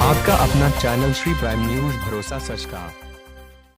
आपका अपना channel Shri prime news, भरोसा सच का।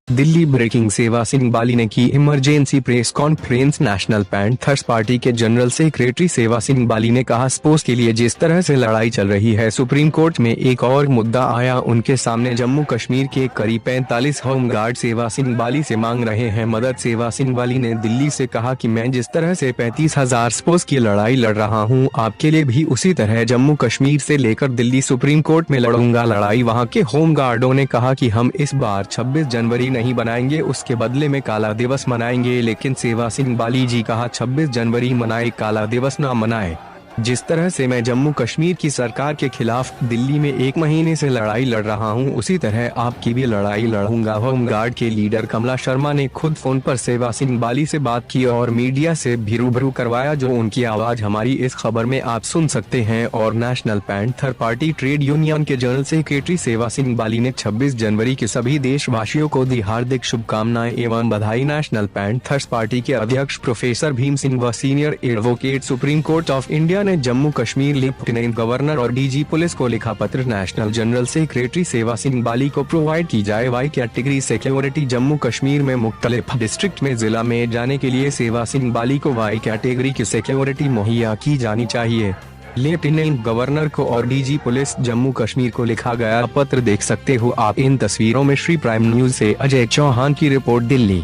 दिल्ली ब्रेकिंग। सेवा सिंह बाली ने की emergency press conference. National panthers party के जनरल सेक्रेटरी सेवा सिंह बाली ने कहा, स्पोर्ट्स के लिए जिस तरह से लड़ाई चल रही है, सुप्रीम कोर्ट में एक और मुद्दा आया उनके सामने। जम्मू कश्मीर के करीब 45 होमगार्ड सेवा सिंह बाली से मांग रहे हैं मदद। सेवा सिंह बाली ने दिल्ली से कहा कि मैं जिस तरह से 35,000 स्पोर्ट्स की लड़ाई लड़ रहा हूं, आपके लिए भी उसी तरह जम्मू कश्मीर से लेकर दिल्ली सुप्रीम कोर्ट में लड़ूंगा लड़ाई। वहां के होमगार्डों ने कहा कि हम इस बार 26 जनवरी नहीं बनाएंगे, उसके बदले में काला दिवस मनाएंगे। लेकिन सेवा सिंह बाली जी कहा, 26 जनवरी मनाए, काला दिवस ना मनाए। जिस तरह से मैं जम्मू कश्मीर की सरकार के खिलाफ दिल्ली में 1 महीने से लड़ाई लड़ रहा हूं, उसी तरह आपकी भी लड़ाई लड़ूंगा। होमगार्ड के लीडर कमला शर्मा ने खुद फोन पर सेवा सिंह बाली से बात की और मीडिया से भी रूबरू करवाया, जो उनकी आवाज हमारी इस खबर में आप सुन सकते हैं। और national panther party trade union के जनरल सेक्रेटरी सेवा सिंह बाली ने 26 जनवरी के सभी देशवासियों को दी हार्दिक शुभकामनाएं एवं बधाई। नेशनल पैंथर्स पार्टी के अध्यक्ष प्रोफेसर भीम सिंह व senior advocate supreme court of India ने जम्मू कश्मीर लेफ्टिनेंट गवर्नर और डीजी पुलिस को लिखा पत्र। नेशनल जनरल सेक्रेटरी सेवा सिंह बाली को प्रोवाइड की जाए Y category security. Jammu Kashmir में मुख्तलिफ डिस्ट्रिक्ट में जिला में जाने के लिए सेवा सिंह बाली को वाई कैटेगरी की सिक्योरिटी मुहैया की जानी चाहिए। लेफ्टिनेंट गवर्नर को और डीजी पुलिस जम्मू कश्मीर को लिखा गया पत्र देख सकते हो आप इन तस्वीरों में। श्री प्राइम न्यूज से अजय चौहान की रिपोर्ट, दिल्ली।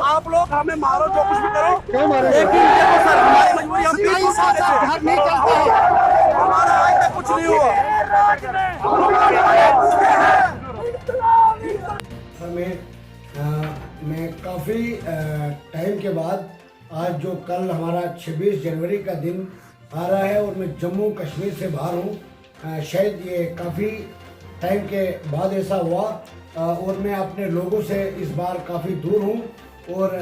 आप लोग हमें मारो, जो कुछ भी करो, लेकिन देखो सर, हमारी मजबूरी, हम भी नहीं चलते हैं, हमारा आज तक कुछ नहीं हुआ। मैं काफ़ी टाइम के बाद आज जो कल हमारा 26 जनवरी का दिन आ रहा है और मैं जम्मू कश्मीर से बाहर हूँ, शायद ये काफ़ी टाइम के बाद ऐसा हुआ और मैं अपने लोगों से इस बार काफ़ी दूर हूँ और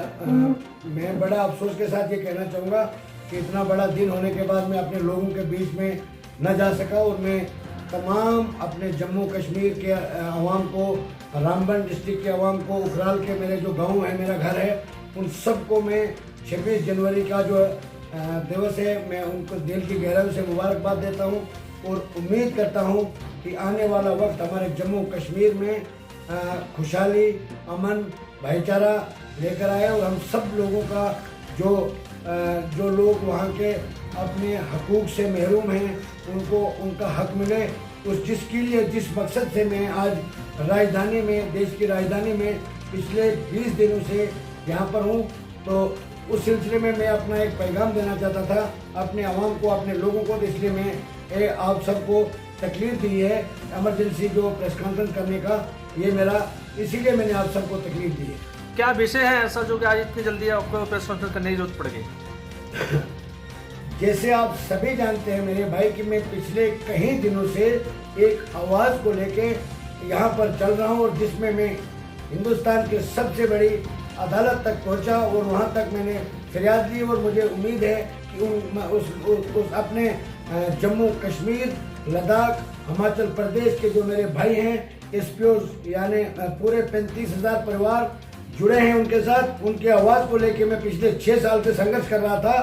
मैं बड़ा अफसोस के साथ ये कहना चाहूँगा कि इतना बड़ा दिन होने के बाद मैं अपने लोगों के बीच में न जा सका। और मैं तमाम अपने जम्मू कश्मीर के आवाम को, रामबन डिस्ट्रिक्ट के आवाम को, उखराल के मेरे जो गाँव है, मेरा घर है, उन सबको मैं 26 जनवरी का जो दिवस है, मैं उनको दिल की गहराई से मुबारकबाद देता हूँ और उम्मीद करता हूँ कि आने वाला वक्त हमारे जम्मू कश्मीर में खुशहाली, अमन, भाईचारा लेकर आए और हम सब लोगों का जो लोग वहाँ के अपने हकूक़ से महरूम हैं, उनको उनका हक मिले। जिसके लिए, जिस मकसद से मैं आज राजधानी में, देश की राजधानी में पिछले 20 दिनों से यहाँ पर हूँ, तो उस सिलसिले में मैं अपना एक पैगाम देना चाहता था अपने आवाम को, अपने लोगों को। तो इसलिए मैं आप सबको तकलीफ दी है इमरजेंसी जो प्रेस कॉन्फ्रेंस करने का, ये मेरा, इसीलिए मैंने आप सबको तकलीफ दी है। क्या विषय है ऐसा जो कि आज इतनी जल्दी आपको प्रेस कॉन्फ्रेंस करने की जरूरत पड़ गई? जैसे आप सभी जानते हैं मेरे भाई कि मैं पिछले कई दिनों से एक आवाज़ को लेके यहाँ पर चल रहा हूँ और जिसमें मैं हिंदुस्तान के सबसे बड़ी अदालत तक पहुँचा और वहाँ तक मैंने फरियाद दी और मुझे उम्मीद है कि उस अपने जम्मू कश्मीर, लद्दाख, हिमाचल प्रदेश के जो मेरे भाई हैं, एसपीओ यानी पूरे 35,000 परिवार जुड़े हैं उनके साथ, उनकी आवाज़ को लेके मैं पिछले 6 साल से संघर्ष कर रहा था।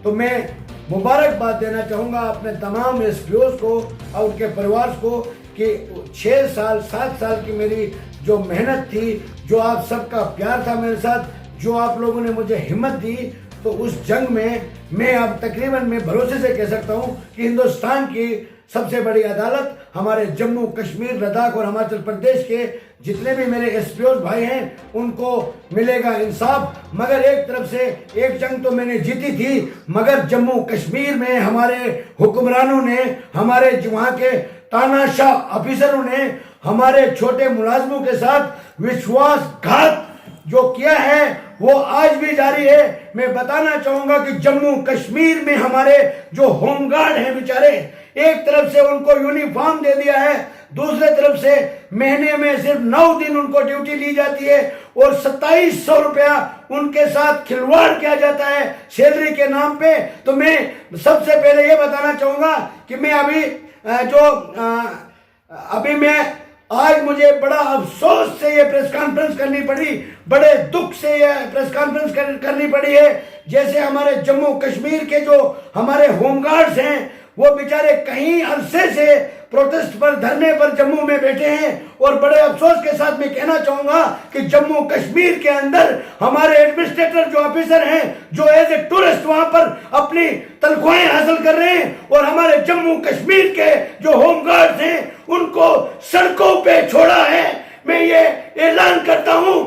तो मैं मुबारकबाद देना चाहूँगा अपने तमाम एसपीओज़ को और उनके परिवार को कि 6 साल 7 साल की मेरी जो मेहनत थी, जो आप सबका प्यार था मेरे साथ, जो आप लोगों ने मुझे हिम्मत दी, तो उस जंग में मैं अब तकरीबन मैं भरोसे से कह सकता हूँ कि हिंदुस्तान की सबसे बड़ी अदालत हमारे जम्मू कश्मीर, लद्दाख और हिमाचल प्रदेश के जितने भी मेरे एसपीओ भाई हैं उनको मिलेगा इंसाफ। मगर एक तरफ से एक जंग तो मैंने जीती थी, मगर जम्मू कश्मीर में हमारे हुक्मरानों ने, हमारे वहाँ के तानाशाह ऑफिसरों ने हमारे छोटे मुलाजमों के साथ विश्वासघात जो किया है वो आज भी जारी है। मैं बताना चाहूंगा कि जम्मू कश्मीर में हमारे जो होमगार्ड हैं बेचारे, एक तरफ से उनको यूनिफॉर्म दे दिया है, दूसरे तरफ से महीने में सिर्फ 9 दिन उनको ड्यूटी ली जाती है और 2700 रुपया उनके साथ खिलवाड़ किया जाता है सैलरी के नाम पे। तो मैं सबसे पहले ये बताना चाहूंगा कि मैं अभी मैं आज मुझे बड़ा अफसोस से ये प्रेस कॉन्फ्रेंस करनी पड़ी, बड़े दुख से ये प्रेस कॉन्फ्रेंस करनी पड़ी है। जैसे हमारे जम्मू कश्मीर के जो हमारे होमगार्ड्स हैं वो बेचारे कहीं अरसे से प्रोटेस्ट पर, धरने पर जम्मू में बैठे हैं और बड़े अफसोस के साथ मैं कहना चाहूंगा कि जम्मू कश्मीर के अंदर हमारे एडमिनिस्ट्रेटर जो ऑफिसर हैं जो एज ए टूरिस्ट वहां पर अपनी तनख्वाहें हासिल कर रहे हैं और हमारे जम्मू कश्मीर के जो होमगार्ड्स हैं उनको सड़कों पे छोड़ा है। मैं ये ऐलान करता हूं,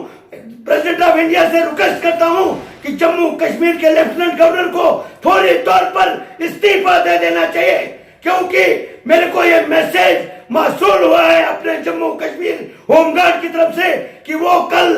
प्रेसिडेंट ऑफ इंडिया से रिक्वेस्ट करता हूं कि जम्मू कश्मीर के लेफ्टिनेंट गवर्नर को फौरी तौर पर इस्तीफा दे देना चाहिए, क्योंकि मेरे को ये मैसेज मौसूल हुआ है अपने जम्मू कश्मीर होमगार्ड की तरफ से कि वो कल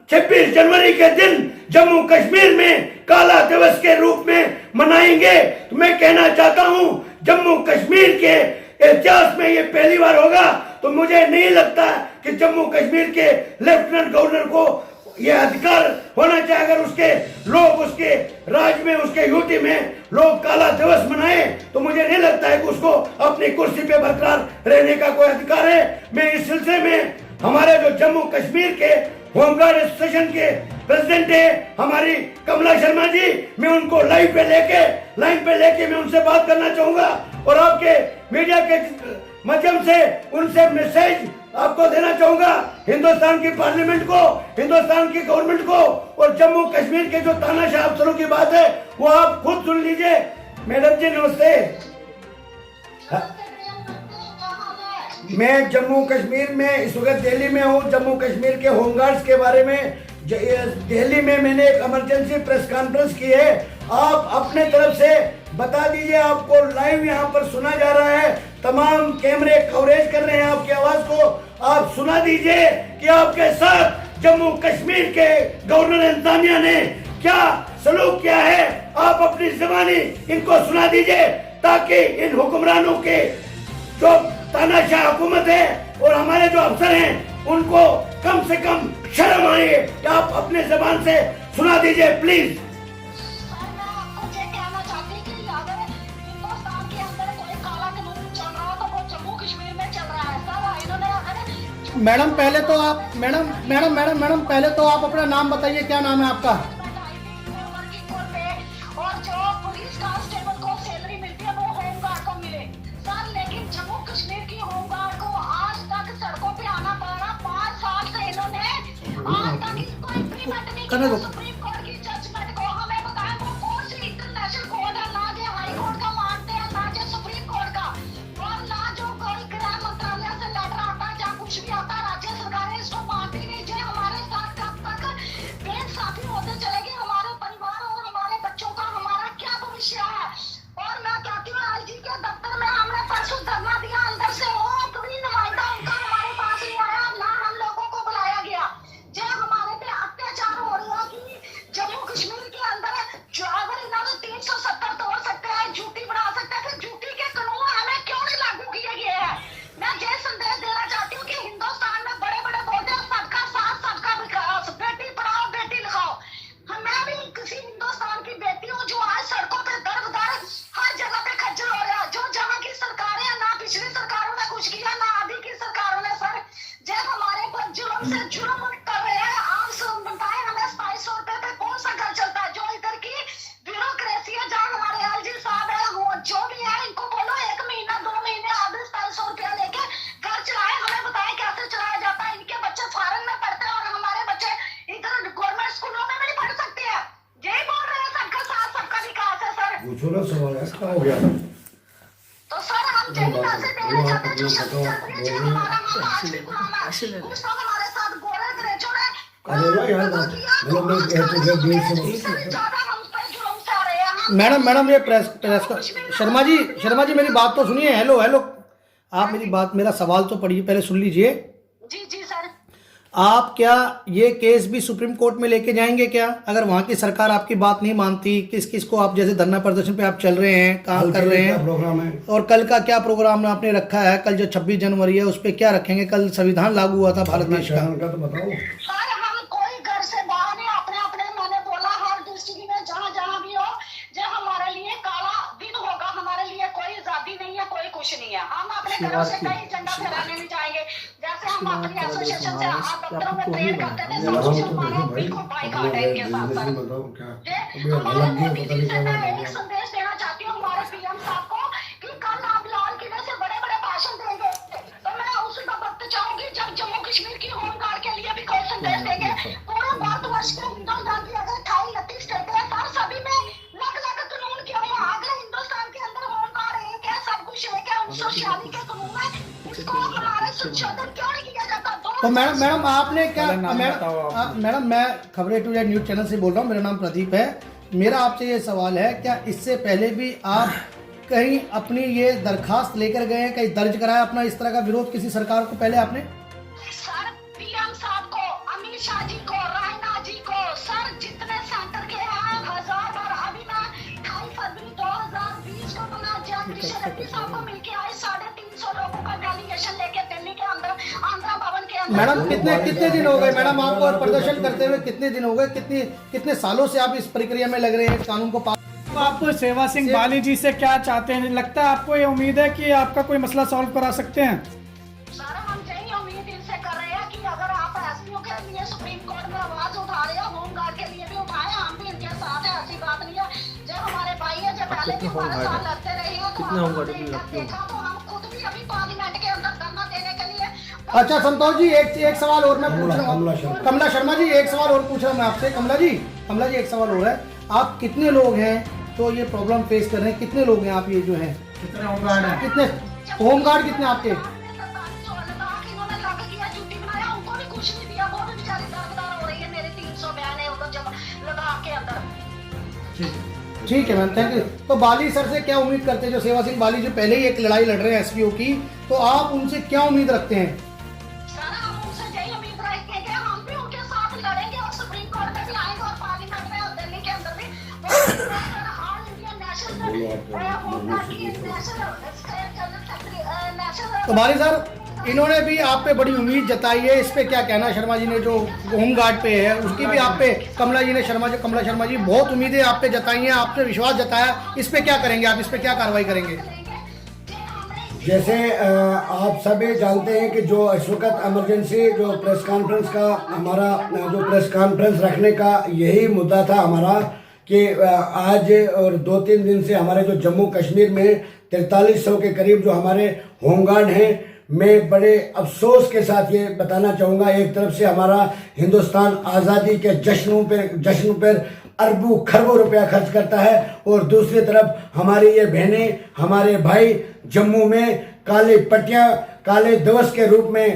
26 जनवरी के दिन जम्मू कश्मीर में काला दिवस के रूप में मनाएंगे। तो मैं कहना चाहता हूं जम्मू कश्मीर के इतिहास में ये पहली बार होगा, तो मुझे नहीं लगता कि जम्मू कश्मीर के लेफ्टिनेंट गवर्नर को ये अधिकार होना चाहिए। अगर उसके लोग उसके राज्य में, उसके यूटी में लोग काला दिवस मनाए तो मुझे नहीं लगता है कि उसको अपनी कुर्सी पे बरकरार रहने का कोई अधिकार है। मैं इस सिलसिले में हमारे जो जम्मू कश्मीर के होमगार्ड एसोसिएशन के प्रेसिडेंट है हमारी कमला शर्मा जी, मैं उनको लाइन पे लेके मैं उनसे बात करना चाहूंगा और आपके मीडिया के माध्यम से उनसे मैसेज आपको देना चाहूंगा, हिंदुस्तान की पार्लियामेंट को, हिंदुस्तान की गवर्नमेंट को, और जम्मू कश्मीर के जो तानाशाह अफसरों की बात है वो आप खुद सुन लीजिए। मैडम जी नमस्ते। मैं जम्मू कश्मीर में इस वक्त दिल्ली में हूँ। जम्मू कश्मीर के होमगार्ड्स के बारे में दिल्ली में मैंने एक इमरजेंसी प्रेस कॉन्फ्रेंस की है। आप अपने तरफ से बता दीजिए, आपको लाइव यहाँ पर सुना जा रहा है, तमाम कैमरे कवरेज कर रहे हैं आपकी आवाज को। आप सुना दीजिए कि आपके साथ जम्मू कश्मीर के गवर्नर इंतजामिया ने क्या सलूक किया है। आप अपनी ज़बानी इनको सुना दीजिए ताकि इन हुक्मरानों के जो तानाशाह हुकूमत है और हमारे जो अफसर हैं उनको कम से कम शर्म आए। आप अपने जबान से सुना दीजिए प्लीज। मैडम पहले तो आप मैडम पहले तो आप अपना नाम बताइए, क्या नाम है आपका? और जो पुलिस कांस्टेबल को सैलरी मिलती है वो होमगार्ड को मिले सर, लेकिन जम्मू कश्मीर की होमगार्ड को आज तक सड़कों पे आना पड़ रहा। 5 साल से इन्होंने आज तक इसको इम्प्लीमेंट नहीं किया। सुप्रीम कोर्ट की जजमेंट को हमें बताया वो कौन सी इंटरनेशनल कोर्ट है, ना जो हाई कोर्ट का मानते हैं, ना जो सुप्रीम कोर्ट का, और ना जो कोई गृह मंत्रालय से लेटर आता है या कुछ भी आता है। राज्य सरकारें इसको मानती नहीं। जो हमारे साथ कब तक बेइंसाफी होते चलेगी हमारे परिवार और हमारे बच्चों का हमारा क्या भविष्य है। और मैं कहती हूँ आईजी के दफ्तर में हमने परसों धरना दिया, अंदर से वो कोई नुमाइंदा उनका हमारे पास नहीं आया, ना हम लोगों को बुलाया गया। जो हमारे पे अत्याचार हो रहा है कि जम्मू कश्मीर के अंदर जो अगर इन्होंने 370 तोड़ सकते हैं, ड्यूटी बढ़ा सकते हैं, फिर ड्यूटी के कानून हमें क्यों नहीं लागू किए गए हैं। मैं ये संदेश देना चाहती हूँ कि हिंदुस्तान में बड़े बड़े बोलते हैं सबका साथ सबका विकास, बेटी पढ़ाओ बेटी लिखाओ। मैं भी किसी हिंदुस्तान की बेटी हूँ जो आज सड़कों पे दर बदर हर जगह पे खज्जर हो रहा है। जो जहाँ की सरकारें हैं, ना पिछली सरकारों ने कुछ किया ना अभी की सरकारों ने। सर जब हमारे पर जुल्म से जुल्म कर रहे हैं, आप बताएं हमें 2200 रुपए पे कौन सा घर चलता है। जो इधर की ब्यूरोक्रेसी है, जहाँ हमारे एलजी साहब है, वो जो भी है इनको बोलो 1 महीना 2 महीने आधे 2200 रुपया लेके घर चलाए। हमें बताएं कैसे चलाया जाता है। इनके बच्चे फॉरेन में पढ़ते हैं और हमारे बच्चे इधर गवर्नमेंट स्कूलों में भी नहीं पढ़ सकते हैं। यही बोल रहे हैं सबका साथ सबका विकास है। सर पूछो ना सवाल है, क्या हो गया? तो सर हम यही मैसेज देना चाहते हैं जो शब्द चल रही है, जो हमारा माँ आज भी गुलाम है। कुछ लोग हमारे साथ गोरे अंग्रेजों ने ज्यादा हम पे जुल्म से आ रहे हैं। मैडम ये प्रेस शर्मा जी मेरी बात तो सुनिए। हेलो आप मेरी बात, मेरा सवाल तो पढ़िए, पहले सुन लीजिए। जी जी सर। आप क्या ये केस भी सुप्रीम कोर्ट में लेके जाएंगे क्या, अगर वहाँ की सरकार आपकी बात नहीं मानती? किस को आप, जैसे धरना प्रदर्शन पे आप चल रहे हैं, काम कर रहे हैं, प्रोग्राम है और कल का क्या प्रोग्राम आपने रखा है? कल जो 26 जनवरी है उस पर क्या रखेंगे? कल संविधान लागू हुआ था भारत देश का। तो बताओ सर हम कोई घर से बाहर नहीं, अपने मैंने बोला हर डिस्ट्रिक्ट में जहाँ भी हो, जो हमारे लिए काला दिन होगा, हमारे लिए कोई आजादी नहीं है, कोई कुछ नहीं है। हम अपने घरों से कहीं झंडा फहराने नहीं जाएंगे। जैसे हम अपनी एसोसिएशन से आप दफ्तरों में प्रेयर करते थे, सब कुछ हमारा बिल्कुल बाइकआउट है इनके साथ सर। हमारे मोदी जी से मैं एक संदेश देना चाहती हूँ हमारे पीएम साहब को कि कल आप लाल किले से बड़े बड़े भाषण देंगे, तो मैं उस वक्त चाहूंगी जब जम्मू कश्मीर की होम गार्ड के लिए भी कोई संदेश देंगे। पूरे भारतवर्ष के हिंदुस्तान की अगर 28-29 स्टेट है सर, सभी में अलग अलग कानून क्यों है? अगर हिंदुस्तान के अंदर होम गार्ड एक है, सब कुछ एक है, 1946 के कानून है, इसको हमारे संशोधन क्यों नहीं किया जाता? तो मैडम आपने क्या, मैडम मैं खबरें टू न्यूज चैनल से बोल रहा हूँ, मेरा नाम प्रदीप है। मेरा आपसे ये सवाल है, क्या इससे पहले भी आप कहीं अपनी ये दरखास्त लेकर गए हैं, कहीं दर्ज कराया अपना इस तरह का विरोध किसी सरकार को पहले आपने? सर पीएम साहब को, अमित शाह जी को, राजनाथ जी को, सर जितने सेंटर के हैं 1000 बार। अभी मैं 28 फरवरी 2020 को मैं जैन किशन रेड्डी साहब को मिलके आए, 350 लोगों का डेलीगेशन लेके दिल्ली के अंदर आंध्रा भवन के अंदर। मैडम कितने दिन हो गए मैडम आपको प्रदर्शन करते हुए? कितने दिन हो गए, कितने सालों से आप इस प्रक्रिया में लग रहे हैं कानून को? आप सेवा सिंह बाली जी से क्या चाहते हैं? लगता है आपको ये उम्मीद है कि आपका कोई मसला सॉल्व करा सकते हैं? सर हम यही उम्मीद इनसे कर रहे हैं कि अगर आप एसपीओ के लिए सुप्रीम कोर्ट में आवाज उठा रहे हो, होम गार्ड के लिए भी उठाए, हम भी इनके साथ हैं, ऐसी बात नहीं है। जब हमारे भाई है, जब पहले भी हमारे साथ लड़ते रहे हो तो हमने देखा, तो हम खुद भी अभी पार्लियामेंट के अंदर धरना देने के लिए। अच्छा संतोष जी, एक सवाल और मैं पूछ रहा हूँ, कमला शर्मा जी एक सवाल और पूछ रहा हूँ मैं आपसे। कमला जी एक सवाल और है, आप कितने लोग हैं तो ये प्रॉब्लम फेस कर रहे हैं? कितने लोग हैं आप ये जो हैं? कितने होम गार्ड हैं? कितने होम गार्ड कितने आपके? इन्होंने लग किया, ड्यूटी बनाया, उनको भी कुछ नहीं दिया, वो भी बेचारी दरबदर हो रही है। मेरे 300 बयान है उधर जब लगा के अंदर। ठीक है मैम, थैंक यू। तो बाली सर से क्या उम्मीद करते हैं, जो सेवा सिंह बाली जो पहले ही एक लड़ाई लड़ रहे हैं एसपीओ की, तो आप उनसे क्या उम्मीद रखते हैं? सर हम उनसे यही उम्मीद रखते हैं कि हम भी उनके साथ लड़ेंगे और सुप्रीम कोर्ट में भी आएंगे और पार्लियामेंट में और दिल्ली के अंदर भी ऑल इंडिया नेशनल। तो बाली सर इन्होंने भी आप पे बड़ी उम्मीद जताई है, इस पे क्या कहना? शर्मा जी ने जो होम गार्ड पे है उसकी भी आप पे, कमला शर्मा जी बहुत उम्मीदें आप पे जताई हैं, आप पे विश्वास जताया, इस पे क्या करेंगे आप? इस पे क्या कार्रवाई करेंगे? जैसे आप सभी जानते हैं कि जो इस वक्त इमरजेंसी जो प्रेस कॉन्फ्रेंस का हमारा जो प्रेस कॉन्फ्रेंस रखने का यही मुद्दा था हमारा, कि आज और 2-3 दिन से हमारे जो जम्मू कश्मीर में 4300 के करीब जो हमारे होमगार्ड हैं, मैं बड़े अफसोस के साथ ये बताना चाहूँगा, एक तरफ से हमारा हिंदुस्तान आज़ादी के जश्न पर अरबों खरबों रुपया खर्च करता है, और दूसरी तरफ हमारी ये बहनें, हमारे भाई जम्मू में काली पट्टियाँ, काले दिवस के रूप में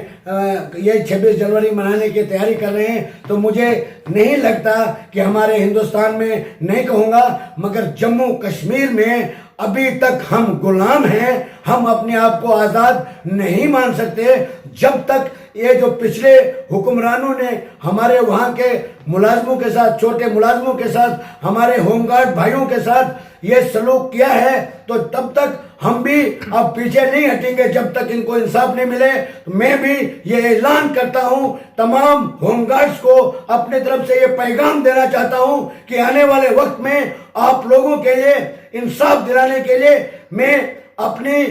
ये 26 जनवरी मनाने की तैयारी कर रहे हैं। तो मुझे नहीं लगता कि हमारे हिंदुस्तान में, नहीं कहूँगा मगर जम्मू कश्मीर में अभी तक हम गुलाम हैं, हम अपने आप को आज़ाद नहीं मान सकते जब तक ये जो पिछले हुक्मरानों ने हमारे वहाँ के मुलाजमों के साथ, छोटे मुलाजमों के साथ, हमारे होमगार्ड भाइयों के साथ ये सलूक किया है, तो तब तक हम भी अब पीछे नहीं हटेंगे जब तक इनको इंसाफ नहीं मिले। मैं भी ये ऐलान करता हूँ, तमाम होमगार्ड्स को अपने तरफ से ये पैगाम देना चाहता हूँ कि आने वाले वक्त में आप लोगों के लिए इंसाफ दिलाने के लिए मैं अपनी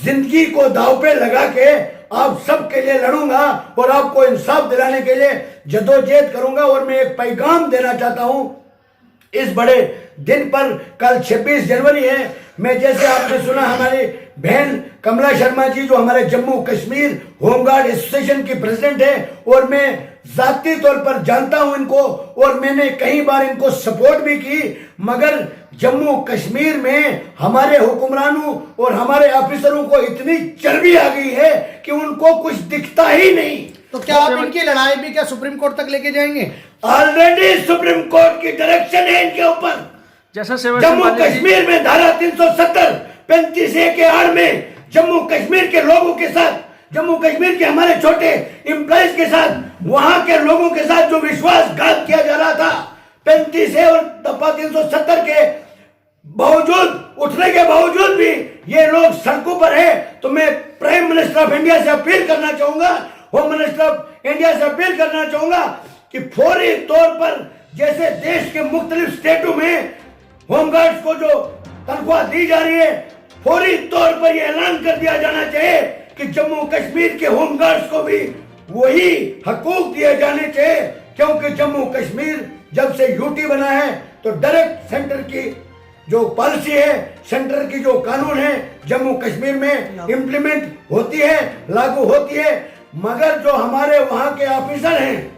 जिंदगी को दांव पे लगा के आप सबके लिए लड़ूंगा और आपको इंसाफ दिलाने के लिए जदोजहद करूंगा। और मैं एक पैगाम देना चाहता हूं इस बड़े दिन पर, कल 26 जनवरी है। मैं जैसे आपने सुना हमारी बहन कमला शर्मा जी जो हमारे जम्मू कश्मीर होमगार्ड एसोसिएशन की प्रेसिडेंट है, और मैं जाती तौर पर जानता हूं इनको, और मैंने कई बार इनको सपोर्ट भी की, मगर जम्मू कश्मीर में हमारे हुक्मरानों और हमारे ऑफिसरों को इतनी चर्बी आ गई है कि उनको कुछ दिखता ही नहीं। तो क्या आप इनकी लड़ाई भी क्या सुप्रीम कोर्ट तक लेके जाएंगे? ऑलरेडी सुप्रीम कोर्ट की डायरेक्शन है इनके ऊपर। जैसा जम्मू कश्मीर में धारा 370 35A के आड़ में जम्मू कश्मीर के लोगों के साथ, जम्मू कश्मीर के हमारे छोटे एम्प्लॉइज के साथ, वहां के लोगों के साथ जो विश्वासघात किया जा रहा था, 35A और दफा 370 के बावजूद, उठने के बावजूद भी ये लोग सड़कों पर है। तो मैं प्राइम मिनिस्टर ऑफ इंडिया से अपील करना चाहूंगा, होम मिनिस्टर ऑफ इंडिया से अपील करना चाहूंगा कि फौरी तौर पर, जैसे देश के मुख्तलिफ स्टेटों में होमगार्ड्स को जो तनख्वाह दी जा रही है, फौरी तौर पर यह ऐलान कर दिया जाना चाहिए कि जम्मू कश्मीर के होमगार्ड्स को भी वही हकूक दिए जाने चाहिए, क्योंकि जम्मू कश्मीर जब से यूटी बना है तो डायरेक्ट सेंटर की जो पॉलिसी है, सेंटर की जो कानून है जम्मू कश्मीर में इंप्लीमेंट होती है, लागू होती है। मगर जो हमारे वहां के ऑफिसर हैं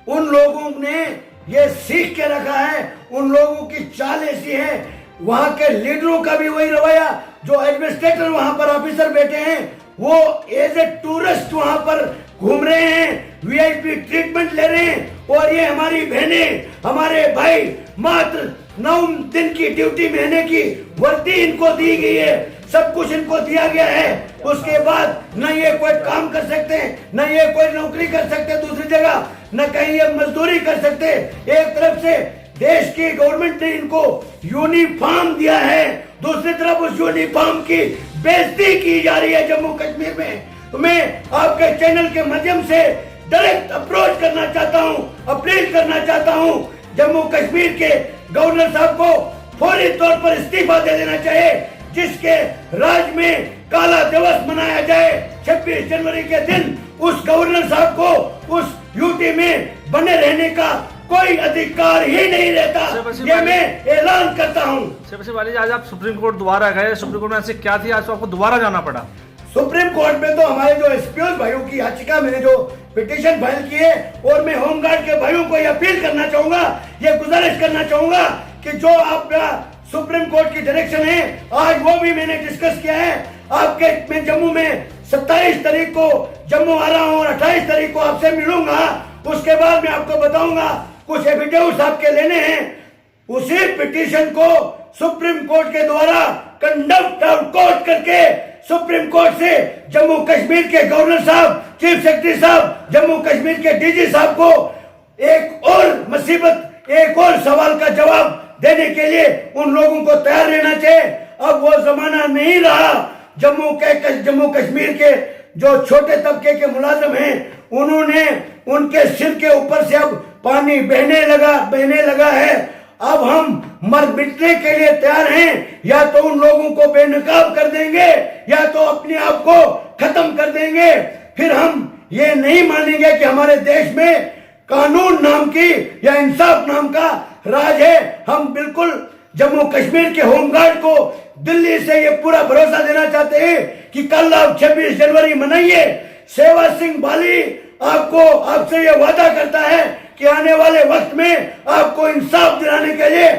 उन लोगों ने ये सीख के रखा है, उन लोगों की चाल ऐसी है, वहां के लीडरों का भी वही रवैया, जो एडमिनिस्ट्रेटर वहां पर ऑफिसर बैठे हैं वो एज ए टूरिस्ट वहां पर घूम रहे हैं, वीआईपी ट्रीटमेंट ले रहे हैं। और ये हमारी बहनें, हमारे भाई मात्र 9 दिन की ड्यूटी महीने की वर्दी इनको दी गई है, सब कुछ इनको दिया गया है। उसके बाद न ये कोई काम कर सकते, न ये कोई नौकरी कर सकते दूसरी जगह, न कहीं ये मजदूरी कर सकते। एक तरफ से देश की गवर्नमेंट ने इनको यूनिफॉर्म दिया है, दूसरी तरफ उस यूनिफॉर्म की बेइज्जती की जा रही है जम्मू कश्मीर में। तो मैं आपके चैनल के माध्यम से डायरेक्ट अप्रोच करना चाहता हूं, अपील करना चाहता हूं, जम्मू कश्मीर के गवर्नर साहब को फौरी तौर पर इस्तीफा दे देना चाहिए, जिसके राज्य में काला दिवस मनाया जाए 26 जनवरी के दिन। उस गवर्नर साहब को उस यूटी में बने रहने का कोई अधिकार ही नहीं रहता, ये मैं ऐलान करता हूँ। जी, आज आप सुप्रीम कोर्ट दोबारा गए, सुप्रीम कोर्ट में ऐसी क्या थी आज तो आपको दोबारा जाना पड़ा? सुप्रीम कोर्ट में तो हमारे जो एसपीओ भाइयों की याचिका, मैंने जो पिटीशन फाइल की है, और मैं होमगार्ड के भाइयों को यह अपील करना चाहूंगा, ये गुजारिश करना चाहूंगा कि जो आपका सुप्रीम कोर्ट की डायरेक्शन है, आज वो भी मैंने डिस्कस किया है। आपके मैं जम्मू में 27 तारीख को जम्मू आ रहा हूँ और 28 तारीख को आपसे मिलूंगा। उसके बाद मैं आपको बताऊंगा कुछ एफिडेविट्स आपके लेने हैं। उसी पिटीशन को सुप्रीम कोर्ट के द्वारा कंडक्ट आउट कोर्ट करके सुप्रीम कोर्ट से जम्मू कश्मीर के गवर्नर साहब, चीफ सेक्रेटरी साहब, जम्मू कश्मीर के डीजी साहब को एक और मुसीबत, एक और सवाल का जवाब देने के लिए उन लोगों को तैयार रहना चाहिए। अब वो जमाना नहीं रहा। जम्मू कश्मीर के जो छोटे तबके के मुलाजिम हैं, उन्होंने उनके सिर के ऊपर से अब पानी बहने लगा है। अब हम मर मिटने के लिए तैयार हैं, या तो उन लोगों को बेनकाब कर देंगे या तो अपने आप को खत्म कर देंगे। फिर हम ये नहीं मानेंगे कि हमारे देश में कानून नाम की या इंसाफ नाम का राज है। हम बिल्कुल जम्मू कश्मीर के होमगार्ड को दिल्ली से ये पूरा भरोसा देना चाहते हैं कि कल आप 26 जनवरी मनाइए। सेवा सिंह बाली आपसे ये वादा करता है कि आने वाले वक्त में आपको इंसाफ दिलाने के लिए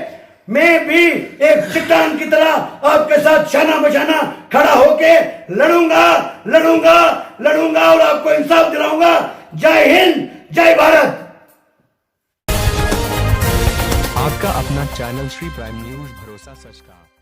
मैं भी एक चट्टान की तरह आपके साथ शाना बशाना खड़ा होके लड़ूंगा और आपको इंसाफ दिलाऊंगा। जय हिंद, जय भारत। आपका अपना चैनल श्री प्राइम न्यूज भरोसा सच का।